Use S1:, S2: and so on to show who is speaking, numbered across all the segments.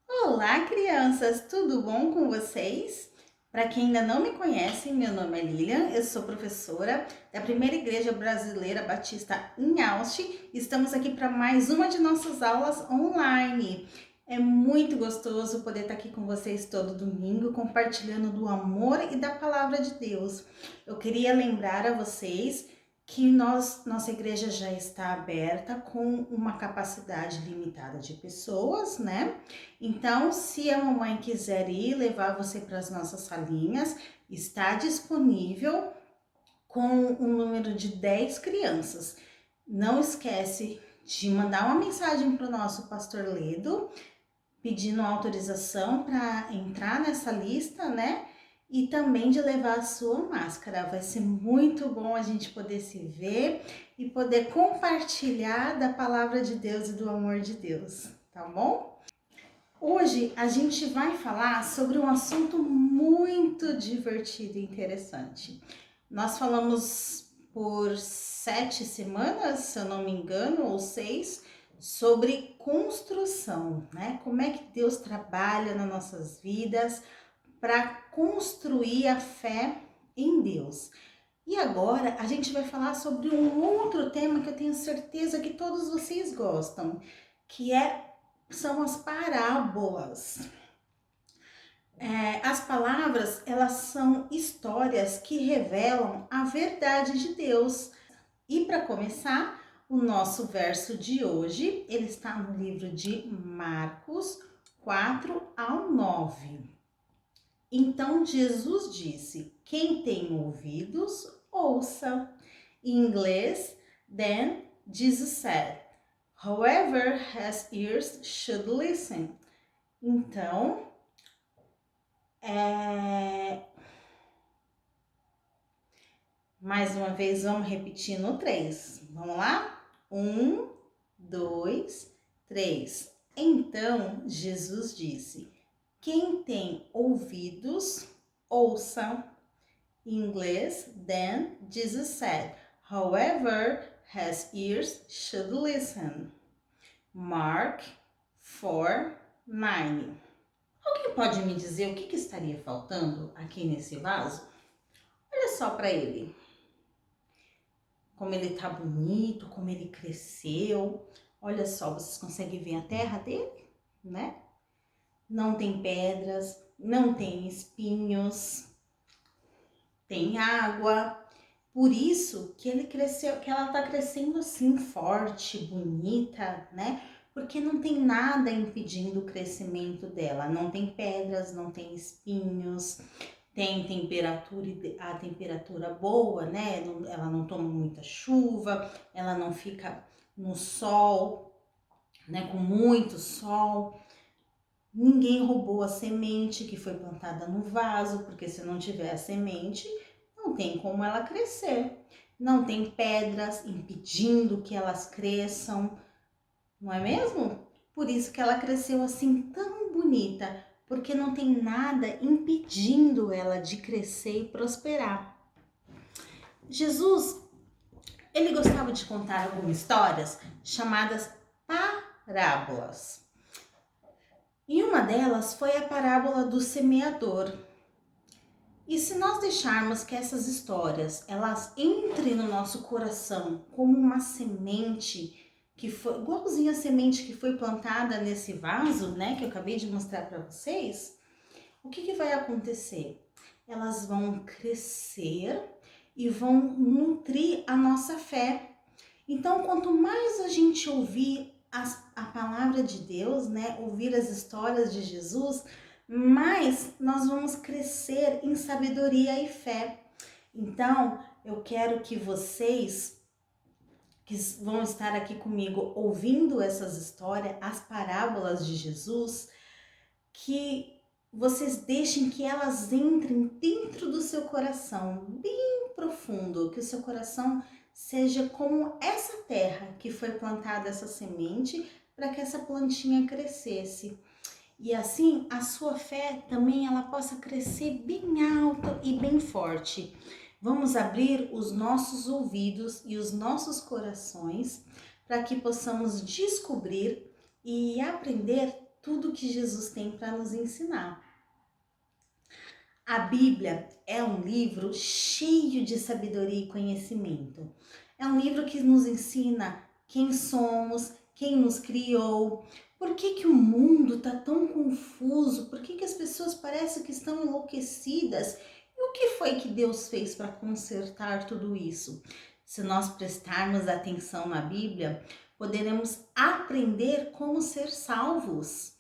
S1: Olá, crianças! Tudo bom com vocês? Para quem ainda não me conhece, meu nome é Lilian, eu sou professora da Primeira Igreja Brasileira Batista em Asti. Estamos aqui para mais uma de nossas aulas online. É muito gostoso poder estar aqui com vocês todo domingo, compartilhando do amor e da palavra de Deus. Eu queria lembrar a vocês que nossa igreja já está aberta com uma capacidade limitada de pessoas, né? Então, se a mamãe quiser ir levar você para as nossas salinhas, está disponível com um número de 10 crianças. Não esquece de mandar uma mensagem para o nosso pastor Ledo, pedindo autorização para entrar nessa lista, né? E também de levar a sua máscara. Vai ser muito bom a gente poder se ver e poder compartilhar da palavra de Deus e do amor de Deus, tá bom? Hoje a gente vai falar sobre um assunto muito divertido e interessante. Nós falamos por 7 semanas, se eu não me engano, ou 6, sobre construção, né? Como é que Deus trabalha nas nossas vidas para construir a fé em Deus. E agora a gente vai falar sobre um outro tema que eu tenho certeza que todos vocês gostam, que são as parábolas. As palavras, elas são histórias que revelam a verdade de Deus. E para começar, o nosso verso de hoje, ele está no livro de Marcos 4 ao 9. Então Jesus disse: quem tem ouvidos, ouça. Em inglês, then Jesus said, whoever has ears should listen. Então, mais uma vez, vamos repetir no 3. Vamos lá? 1, 2, 3. Então, Jesus disse: quem tem ouvidos, ouça. Em inglês, then Jesus said, whoever has ears should listen. Mark 4, 9. Alguém pode me dizer o que estaria faltando aqui nesse vaso? Olha só para ele. Como ele tá bonito, como ele cresceu. Olha só, vocês conseguem ver a terra dele, né? Não tem pedras, não tem espinhos, tem água. Por isso que ele cresceu, que ela tá crescendo assim forte, bonita, né? Porque não tem nada impedindo o crescimento dela. Não tem pedras, não tem espinhos, tem temperatura, a temperatura boa, né? Ela não toma muita chuva, ela não fica no sol, né? Com muito sol. Ninguém roubou a semente que foi plantada no vaso, porque se não tiver a semente, não tem como ela crescer. Não tem pedras impedindo que elas cresçam, não é mesmo? Por isso que ela cresceu assim tão bonita, porque não tem nada impedindo ela de crescer e prosperar. Jesus, ele gostava de contar algumas histórias chamadas parábolas. E uma delas foi a parábola do semeador. E se nós deixarmos que essas histórias, elas entrem no nosso coração como uma semente que foi igualzinha a semente que foi plantada nesse vaso, né, que eu acabei de mostrar para vocês, o que vai acontecer? Elas vão crescer e vão nutrir a nossa fé. Então, quanto mais a gente ouvir a palavra de Deus, né, ouvir as histórias de Jesus, mais nós vamos crescer em sabedoria e fé. Então, eu quero que vocês que vão estar aqui comigo ouvindo essas histórias, as parábolas de Jesus, que vocês deixem que elas entrem dentro do seu coração, bem profundo, que o seu coração seja como essa terra que foi plantada essa semente para que essa plantinha crescesse. E assim a sua fé também ela possa crescer bem alta e bem forte. Vamos abrir os nossos ouvidos e os nossos corações para que possamos descobrir e aprender tudo que Jesus tem para nos ensinar. A Bíblia é um livro cheio de sabedoria e conhecimento. É um livro que nos ensina quem somos, quem nos criou, por que o mundo está tão confuso, por que as pessoas parecem que estão enlouquecidas e o que foi que Deus fez para consertar tudo isso. Se nós prestarmos atenção na Bíblia, poderemos aprender como ser salvos.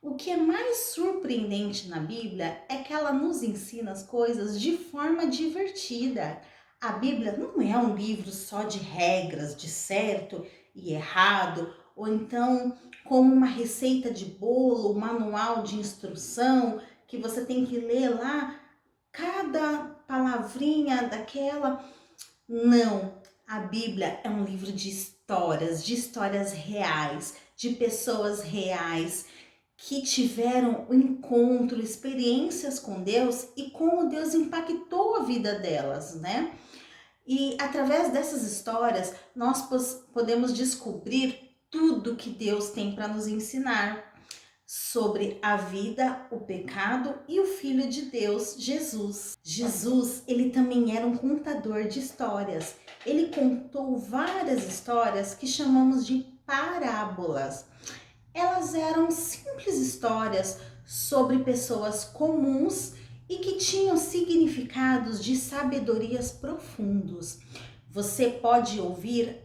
S1: O que é mais surpreendente na Bíblia é que ela nos ensina as coisas de forma divertida. A Bíblia não é um livro só de regras, de certo e errado, ou então como uma receita de bolo, um manual de instrução, que você tem que ler lá cada palavrinha daquela. Não, a Bíblia é um livro de histórias reais, de pessoas reais, que tiveram um encontro, experiências com Deus e como Deus impactou a vida delas, né? E através dessas histórias, nós podemos descobrir tudo que Deus tem para nos ensinar sobre a vida, o pecado e o Filho de Deus, Jesus. Jesus, ele também era um contador de histórias. Ele contou várias histórias que chamamos de parábolas. Elas eram simples histórias sobre pessoas comuns e que tinham significados de sabedorias profundos. Você pode ouvir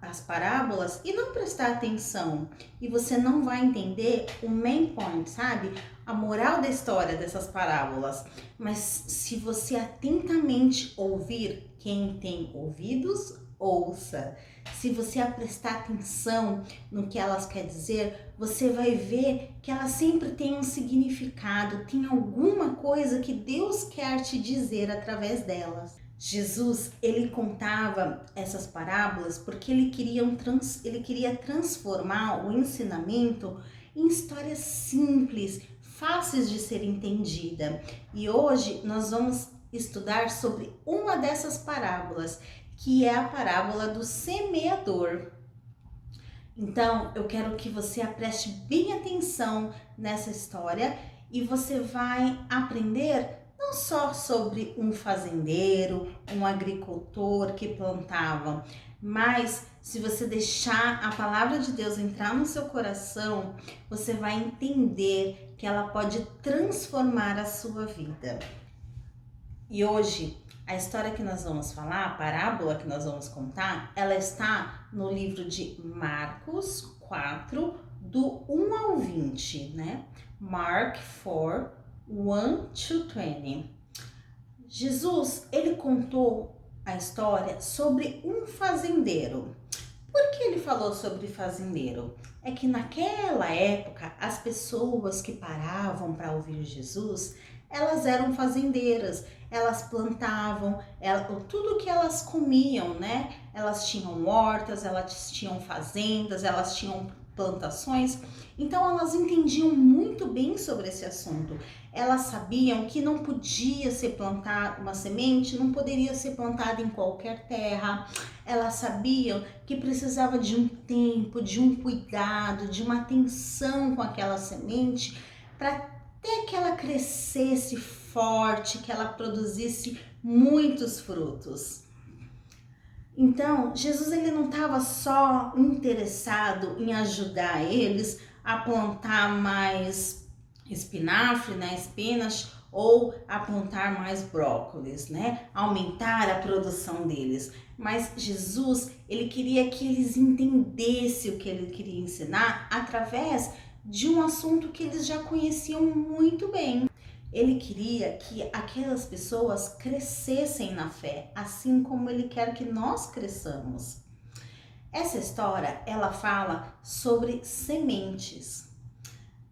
S1: as parábolas e não prestar atenção, e você não vai entender o main point, sabe? A moral da história dessas parábolas. Mas se você atentamente ouvir, quem tem ouvidos, ouça. Se você prestar atenção no que elas querem dizer, você vai ver que elas sempre têm um significado, tem alguma coisa que Deus quer te dizer através delas. Jesus, ele contava essas parábolas porque ele queria transformar o ensinamento em histórias simples, fáceis de ser entendida. E hoje nós vamos estudar sobre uma dessas parábolas, que é a parábola do semeador. Então, eu quero que você preste bem atenção nessa história e você vai aprender não só sobre um fazendeiro, um agricultor que plantava, mas se você deixar a palavra de Deus entrar no seu coração, você vai entender que ela pode transformar a sua vida. E hoje, a história que nós vamos falar, a parábola que nós vamos contar, ela está no livro de Marcos 4, do 1 ao 20, né? Mark 4, 1 to 20. Jesus, ele contou a história sobre um fazendeiro. Por que ele falou sobre fazendeiro? É que naquela época, as pessoas que paravam para ouvir Jesus, elas eram fazendeiras, elas plantavam, tudo que elas comiam, né? Elas tinham hortas, elas tinham fazendas, elas tinham plantações, então elas entendiam muito bem sobre esse assunto. Elas sabiam que não podia ser plantada uma semente, não poderia ser plantada em qualquer terra. Elas sabiam que precisava de um tempo, de um cuidado, de uma atenção com aquela semente para até que ela crescesse forte, que ela produzisse muitos frutos. Então, Jesus ele não estava só interessado em ajudar eles a plantar mais espinafre, né, espinach, ou a plantar mais brócolis, né, aumentar a produção deles. Mas Jesus, ele queria que eles entendessem o que ele queria ensinar através de um assunto que eles já conheciam muito bem. Ele queria que aquelas pessoas crescessem na fé, assim como ele quer que nós cresçamos. Essa história, ela fala sobre sementes.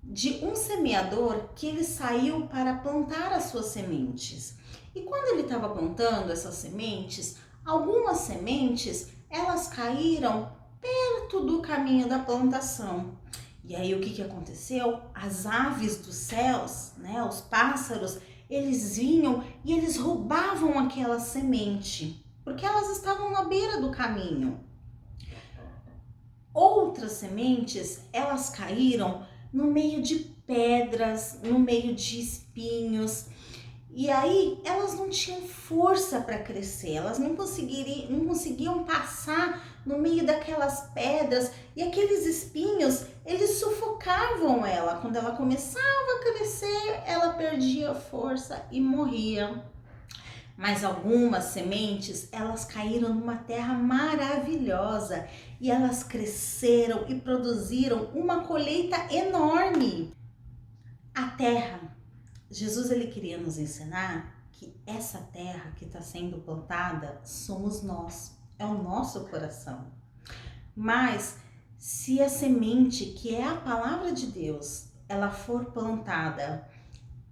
S1: De um semeador que ele saiu para plantar as suas sementes. E quando ele estava plantando essas sementes, algumas sementes, elas caíram perto do caminho da plantação. E aí o que aconteceu? As aves dos céus, né, os pássaros, eles vinham e eles roubavam aquela semente, porque elas estavam na beira do caminho. Outras sementes, elas caíram no meio de pedras, no meio de espinhos. E aí elas não tinham força para crescer, elas não conseguiam passar no meio daquelas pedras e aqueles espinhos, eles sufocavam ela. Quando ela começava a crescer, ela perdia força e morria. Mas algumas sementes, elas caíram numa terra maravilhosa e elas cresceram e produziram uma colheita enorme. A terra, Jesus ele queria nos ensinar que essa terra que está sendo plantada somos nós, é o nosso coração. Mas se a semente, que é a palavra de Deus, ela for plantada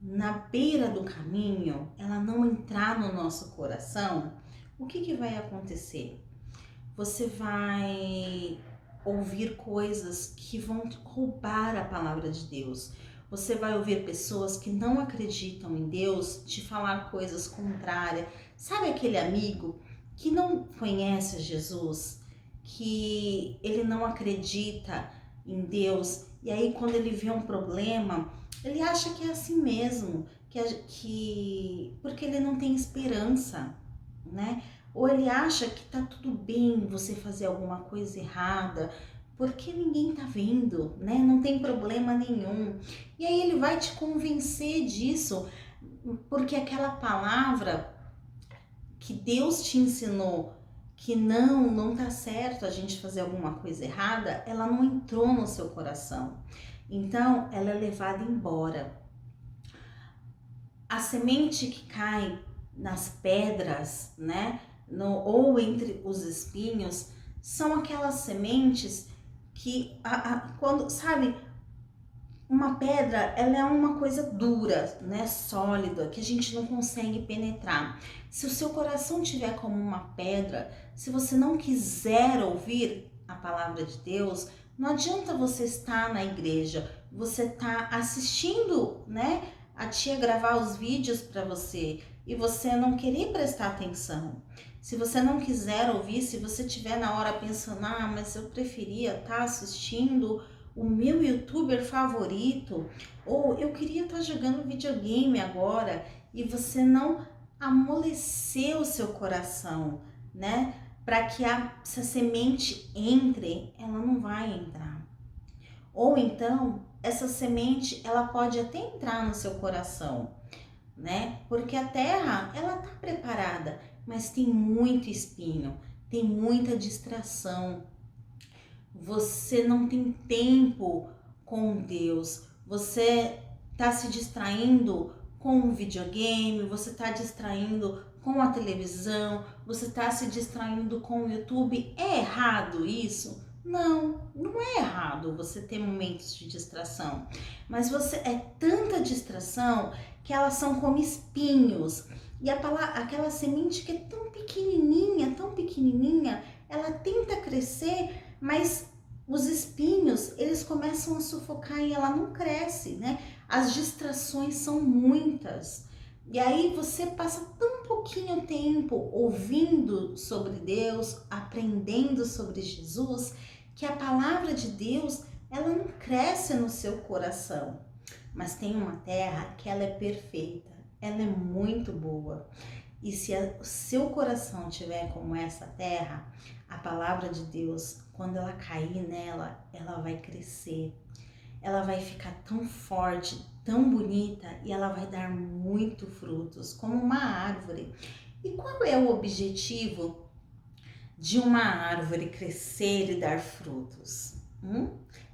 S1: na beira do caminho, ela não entrar no nosso coração, o que vai acontecer? Você vai ouvir coisas que vão roubar a palavra de Deus. Você vai ouvir pessoas que não acreditam em Deus te falar coisas contrárias. Sabe aquele amigo que não conhece Jesus, que ele não acredita em Deus, e aí quando ele vê um problema, ele acha que é assim mesmo, porque ele não tem esperança, né? Ou ele acha que tá tudo bem você fazer alguma coisa errada, porque ninguém tá vendo, né? Não tem problema nenhum. E aí ele vai te convencer disso, porque aquela palavra que Deus te ensinou que não tá certo a gente fazer alguma coisa errada, ela não entrou no seu coração. Então, ela é levada embora. A semente que cai nas pedras, né? Ou entre os espinhos, são aquelas sementes que, quando, sabe, uma pedra, ela é uma coisa dura, né, sólida, que a gente não consegue penetrar. Se o seu coração tiver como uma pedra, se você não quiser ouvir a palavra de Deus, não adianta você estar na igreja, você tá assistindo, né, a tia gravar os vídeos para você e você não querer prestar atenção. Se você não quiser ouvir, se você estiver na hora pensando, mas eu preferia estar assistindo o meu youtuber favorito, ou eu queria estar jogando videogame agora, e você não amoleceu o seu coração, né? Para que essa semente entre, ela não vai entrar. Ou então, essa semente, ela pode até entrar no seu coração, né? Porque a terra, ela tá preparada, mas tem muito espinho, tem muita distração. Você não tem tempo com Deus, você tá se distraindo com o videogame, você tá distraindo com a televisão, você tá se distraindo com o YouTube. É errado isso? Não, não é errado você ter momentos de distração, mas você é tanta distração que elas são como espinhos. E aquela semente que é tão pequenininha, ela tenta crescer, mas os espinhos, eles começam a sufocar e ela não cresce, né? As distrações são muitas. E aí você passa tão pouquinho tempo ouvindo sobre Deus, aprendendo sobre Jesus, que a palavra de Deus, ela não cresce no seu coração. Mas tem uma terra que ela é perfeita, ela é muito boa. E se o seu coração tiver como essa terra, a palavra de Deus, quando ela cair nela, ela vai crescer. Ela vai ficar tão forte, tão bonita e ela vai dar muito frutos, como uma árvore. E qual é o objetivo de uma árvore crescer e dar frutos?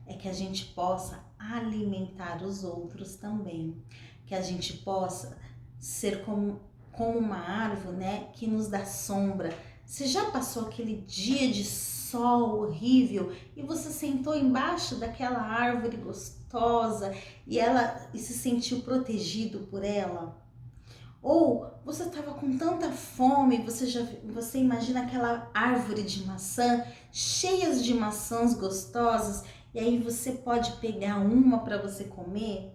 S1: É que a gente possa alimentar os outros também. Que a gente possa ser como uma árvore, né, que nos dá sombra. Você já passou aquele dia de sol horrível e você sentou embaixo daquela árvore gostosa e se sentiu protegido por ela? Ou você estava com tanta fome, você imagina aquela árvore de maçã, cheias de maçãs gostosas, e aí você pode pegar uma para você comer?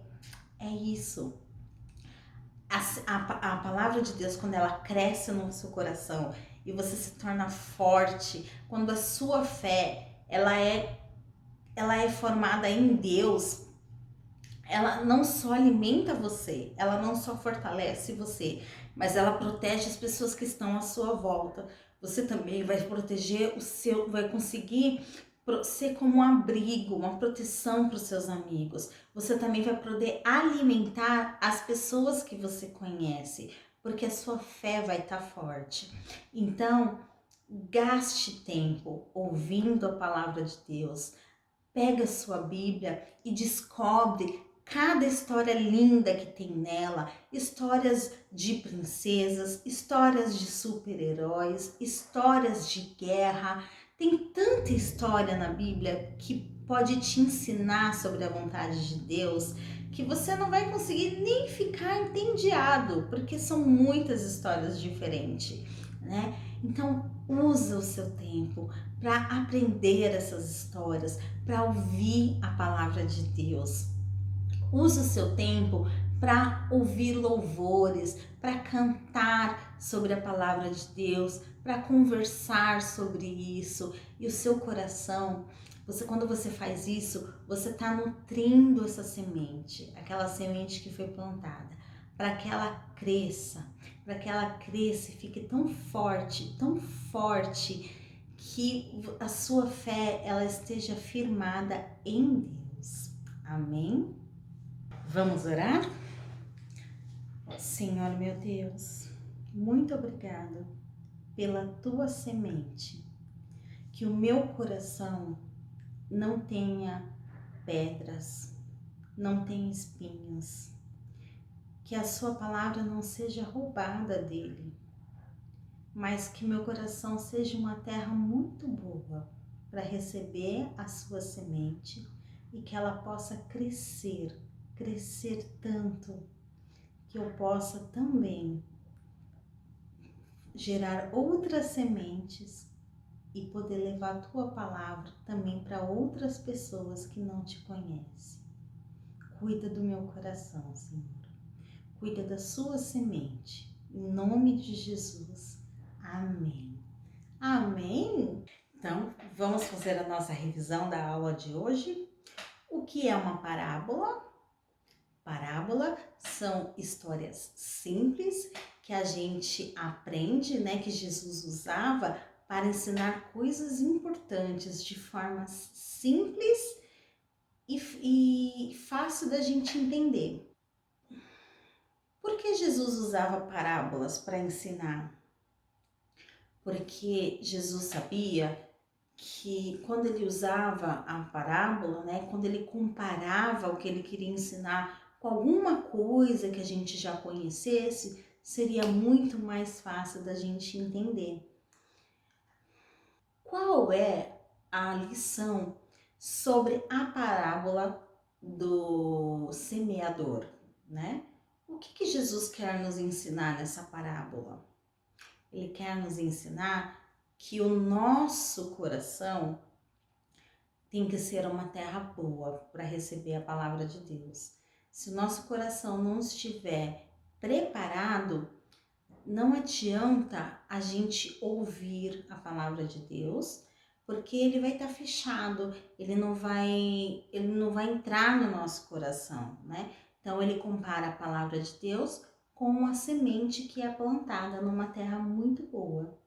S1: É isso. A palavra de Deus, quando ela cresce no seu coração e você se torna forte, quando a sua fé ela é, ela é formada em Deus. Ela não só alimenta você, ela não só fortalece você, mas ela protege as pessoas que estão à sua volta. Você também vai proteger o seu, vai conseguir ser como um abrigo, uma proteção para os seus amigos. Você também vai poder alimentar as pessoas que você conhece, porque a sua fé vai estar forte. Então, gaste tempo ouvindo a palavra de Deus. Pega a sua Bíblia e descobre cada história linda que tem nela, histórias de princesas, histórias de super-heróis, histórias de guerra. Tem tanta história na Bíblia que pode te ensinar sobre a vontade de Deus que você não vai conseguir nem ficar entediado, porque são muitas histórias diferentes, né? Então, usa o seu tempo para aprender essas histórias, para ouvir a palavra de Deus. Use o seu tempo para ouvir louvores, para cantar sobre a palavra de Deus, para conversar sobre isso. E o seu coração, quando você faz isso, você está nutrindo essa semente, aquela semente que foi plantada, para que ela cresça, e fique tão forte, que a sua fé ela esteja firmada em Deus. Amém? Vamos orar? Senhor meu Deus, muito obrigado pela tua semente, que o meu coração não tenha pedras, não tenha espinhos, que a sua palavra não seja roubada dele, mas que meu coração seja uma terra muito boa para receber a sua semente e que ela possa crescer tanto que eu possa também gerar outras sementes e poder levar a tua palavra também para outras pessoas que não te conhecem. Cuida do meu coração, Senhor. Cuida da sua semente. Em nome de Jesus. Amém. Amém? Então, vamos fazer a nossa revisão da aula de hoje. O que é uma parábola? Parábola são histórias simples que a gente aprende, né, que Jesus usava para ensinar coisas importantes de forma simples e fácil da gente entender. Por que Jesus usava parábolas para ensinar? Porque Jesus sabia que quando ele usava a parábola, né, quando ele comparava o que ele queria ensinar com alguma coisa que a gente já conhecesse, seria muito mais fácil da gente entender. Qual é a lição sobre a parábola do semeador, né? O que Jesus quer nos ensinar nessa parábola? Ele quer nos ensinar que o nosso coração tem que ser uma terra boa para receber a palavra de Deus. Se o nosso coração não estiver preparado, não adianta a gente ouvir a palavra de Deus, porque ele vai estar fechado, ele não vai entrar no nosso coração, né? Então ele compara a palavra de Deus com uma semente que é plantada numa terra muito boa.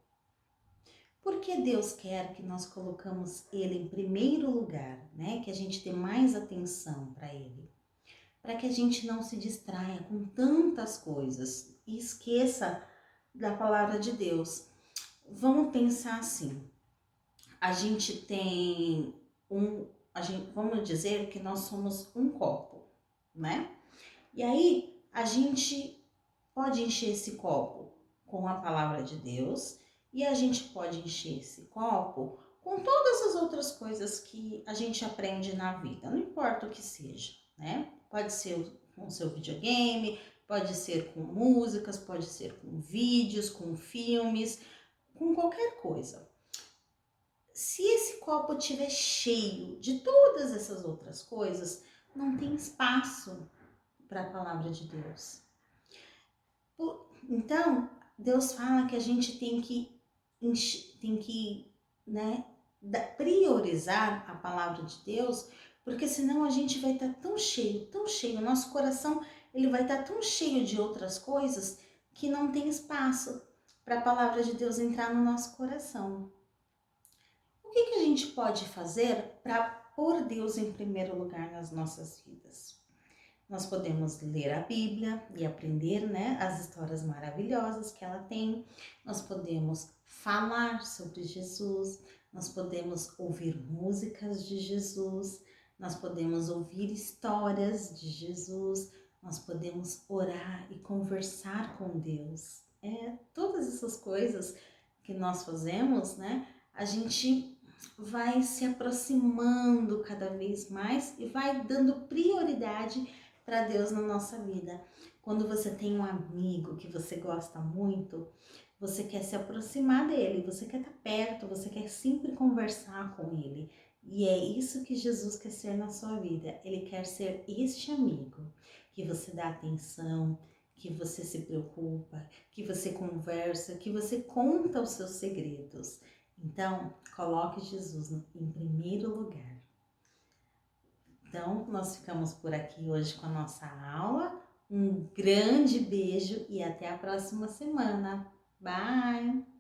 S1: Porque Deus quer que nós colocamos Ele em primeiro lugar, né? Que a gente dê mais atenção para Ele. Para que a gente não se distraia com tantas coisas e esqueça da palavra de Deus. Vamos pensar assim, a gente tem vamos dizer que nós somos um copo, né? E aí a gente pode encher esse copo com a palavra de Deus e a gente pode encher esse copo com todas as outras coisas que a gente aprende na vida, não importa o que seja, né? Pode ser com o seu videogame, pode ser com músicas, pode ser com vídeos, com filmes, com qualquer coisa. Se esse copo estiver cheio de todas essas outras coisas, não tem espaço para a palavra de Deus. Então, Deus fala que a gente tem que, né, priorizar a palavra de Deus, porque senão a gente vai estar tão cheio, nosso coração ele vai estar tão cheio de outras coisas que não tem espaço para a palavra de Deus entrar no nosso coração. O que a gente pode fazer para pôr Deus em primeiro lugar nas nossas vidas? Nós podemos ler a Bíblia e aprender, né, as histórias maravilhosas que ela tem. Nós podemos falar sobre Jesus, nós podemos ouvir músicas de Jesus, nós podemos ouvir histórias de Jesus, nós podemos orar e conversar com Deus. Todas essas coisas que nós fazemos, né, a gente vai se aproximando cada vez mais e vai dando prioridade para Deus na nossa vida. Quando você tem um amigo que você gosta muito, você quer se aproximar dele, você quer estar perto, você quer sempre conversar com ele. E é isso que Jesus quer ser na sua vida. Ele quer ser este amigo que você dá atenção, que você se preocupa, que você conversa, que você conta os seus segredos. Então, coloque Jesus em primeiro lugar. Então, nós ficamos por aqui hoje com a nossa aula. Um grande beijo e até a próxima semana. Bye!